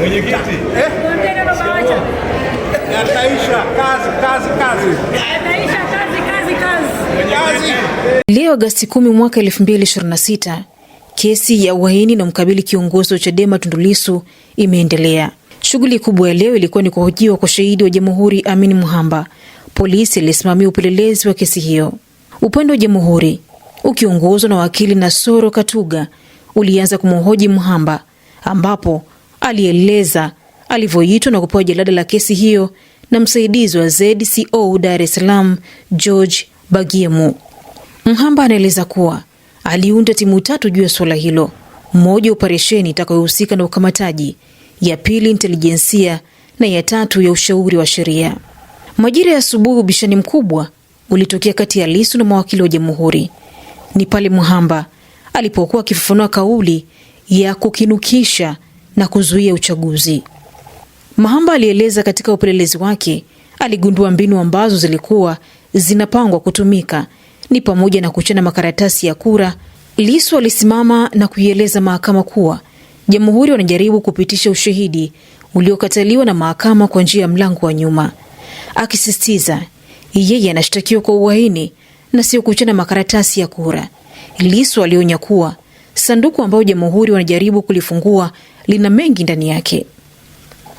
Mwenyekiti. Yataisha kazi. Leo Agosti 10 mwaka 2026, kesi ya uhaini na mkabili kiongozi wa Chadema Tundu Lissu imeendelea. Shughuli kubwa ya leo ilikuwa ni kuhojiwa kwa shahidi wa Jamhuri Amin Mwamba. Polisi ilisimamia upelelezi wa kesi hiyo. Upande wa Jamhuri ukiongozwa na wakili Nasoro Katuga ulianza kumhoji Mwamba, ambapo alieleza alivyoitwa na kupewa jalada la kesi hiyo na msaidizi wa ZCO Dar es Salaam George Bagiemu. Mwamba anaeleza kuwa aliunda timu 3 juu ya swala hilo: moja operesheni itakayohusika na ukamataji, ya pili intelijensia na ya 3 ya ushauri wa sheria. Majira ya asubuhi ubishani mkubwa ulitokea kati ya Lissu na mawakili wa Jamhuri. Ni pale Mwamba alipokuwa akifafanua kauli ya kukinukisha na kuzuia uchaguzi. Mwamba alieleza katika upelelezi wake aligundua mbinu ambazo zilikuwa zinapangwa kutumika, ni pamoja na kuchana makaratasi ya kura. Lissu alisimama na kuieleza mahakama kuwa Jamhuri wanajaribu kupitisha ushahidi uliokataliwa na mahakama kwa njia ya mlango wa nyuma, akisisitiza yeye anashtakiwa kwa uhaini na sio kuchana makaratasi ya kura. Lissu alionya kuwa sanduku ambao Jamhuri wanajaribu kulifungua lina mengi ndani yake.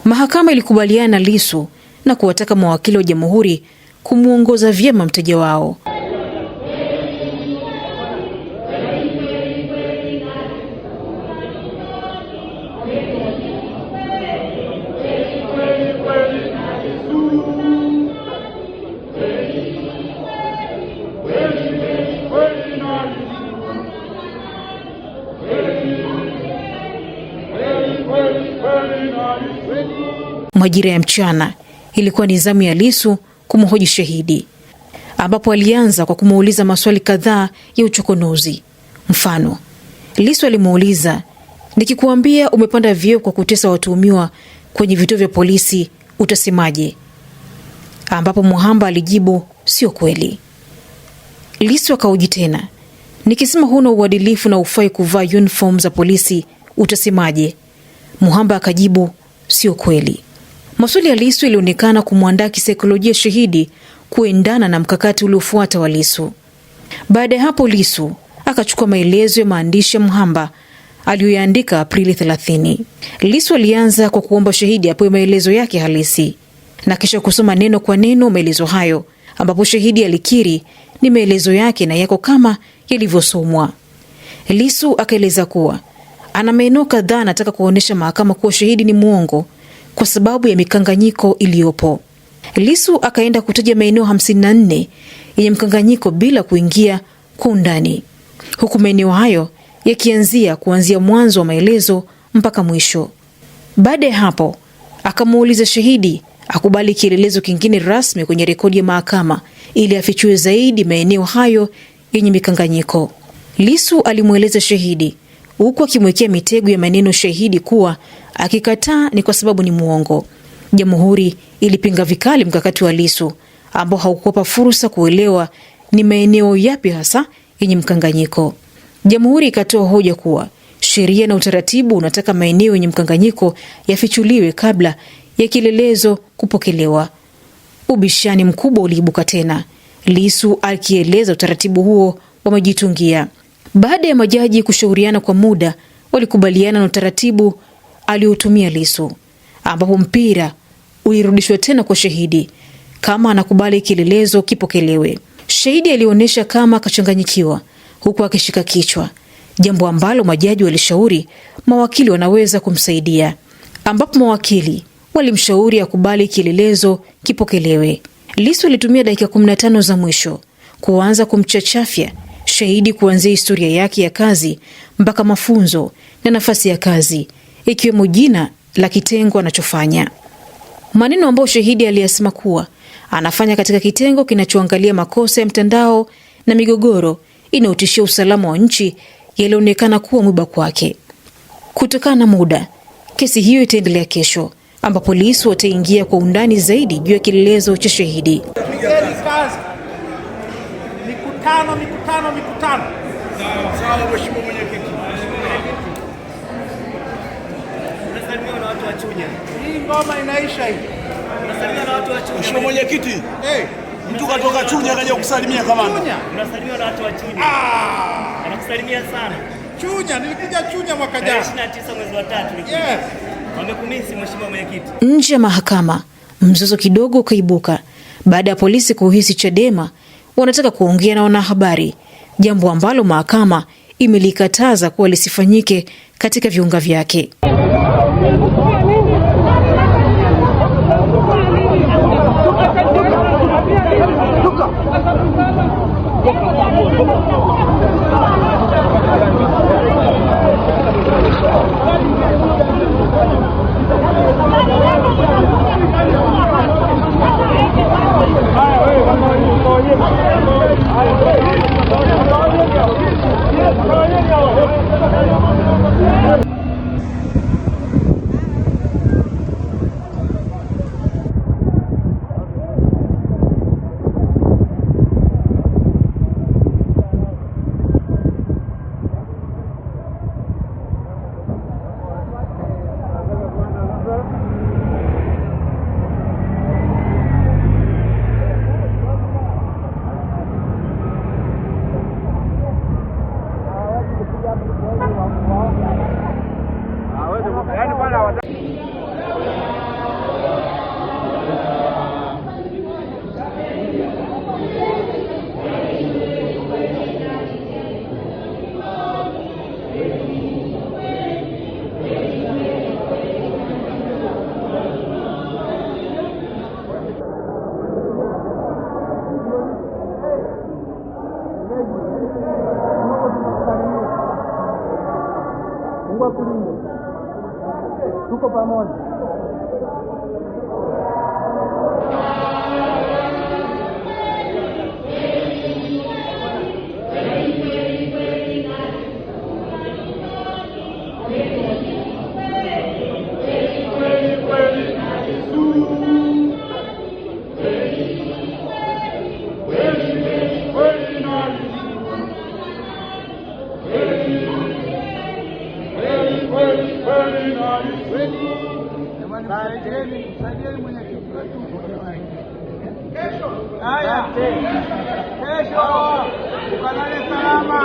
Mahakama ilikubaliana na Lissu na kuwataka mawakili wa Jamhuri kumuongoza vyema mteja wao. Majira ya mchana ilikuwa ni zamu ya Lissu kumhoji shahidi, ambapo alianza kwa kumuuliza maswali kadhaa ya uchokonozi. Mfano, Lissu alimuuliza, nikikuambia umepanda vyeo kwa kutesa watuhumiwa kwenye vituo vya polisi utasemaje? Ambapo Mwamba alijibu, sio kweli. Lissu akahoji tena, nikisema huna uadilifu na ufai kuvaa uniform za polisi utasemaje? Mwamba akajibu, sio kweli. Maswali ya Lissu ilionekana kumwandaa kisaikolojia shahidi kuendana na mkakati uliofuata wa Lissu. Baada ya hapo Lissu akachukua maelezo ya maandishi ya Mwamba aliyoyaandika Aprili 30. Lissu alianza kwa kuomba shahidi apewe maelezo yake halisi na kisha kusoma neno kwa neno maelezo hayo, ambapo shahidi alikiri ni maelezo yake na yako kama yalivyosomwa. Lissu akaeleza kuwa ana maeneo kadhaa anataka kuonesha mahakama kuwa shahidi ni muongo kwa sababu ya mikanganyiko iliyopo. Lissu akaenda kutaja maeneo 54 yenye mkanganyiko bila kuingia kwa undani, huku maeneo hayo yakianzia kuanzia mwanzo wa maelezo mpaka mwisho. Baada ya hapo akamuuliza shahidi akubali kielelezo kingine rasmi kwenye rekodi ya mahakama ili afichue zaidi maeneo hayo yenye mikanganyiko. Lissu alimueleza shahidi huku akimwekea mitego ya maneno shahidi kuwa akikataa ni kwa sababu ni muongo. Jamhuri ilipinga vikali mkakati wa Lissu ambao haukupa fursa kuelewa ni maeneo yapi hasa yenye mkanganyiko. Jamhuri ikatoa hoja kuwa sheria na utaratibu unataka maeneo yenye mkanganyiko yafichuliwe kabla ya kielelezo kupokelewa. Ubishani mkubwa uliibuka tena, Lissu akieleza utaratibu huo wamejitungia. Baada ya majaji kushauriana kwa muda, walikubaliana na utaratibu aliotumia Lissu, ambapo mpira ulirudishwa tena kwa shahidi kama anakubali kielelezo kipokelewe. Shahidi alionyesha kama akachanganyikiwa huku akishika kichwa, jambo ambalo majaji walishauri mawakili wanaweza kumsaidia, ambapo mawakili walimshauri akubali kielelezo kipokelewe. Lissu alitumia dakika 15 za mwisho kuanza kumchachafya shahidi kuanzia historia yake ya kazi mpaka mafunzo na nafasi ya kazi, ikiwemo jina la kitengo anachofanya. Maneno ambayo shahidi aliyasema kuwa anafanya katika kitengo kinachoangalia makosa ya mtandao na migogoro inaotishia usalama wa nchi yalionekana kuwa mwiba kwake. Kutokana na muda, kesi hiyo itaendelea kesho, ambapo Lissu wataingia kwa undani zaidi juu ya kielelezo cha shahidi. Mikutano. Sawa mheshimiwa mwenyekiti. Unasalimia na watu wa Chunya. Hii ngoma inaisha hii. Unasalimiwa na watu wa Chunya. Mheshimiwa Mwenyekiti. Mtu katoka Chunya akaja kusalimia kamanda. Chunya. Unasalimiwa na watu wa Chunya. Anakusalimia sana. Chunya, nilikuja Chunya mwaka jana. 29 mwezi wa 3 nilikuja. Yes. Wamekumisi Mheshimiwa Mwenyekiti. Nje ya mahakama, mzozo kidogo ukaibuka baada ya polisi kuhisi Chadema wanataka kuongea na wanahabari, jambo ambalo mahakama imelikataza kuwa lisifanyike katika viunga vyake. Mungu akulinde. Tuko pamoja. Kesho ukalale salama.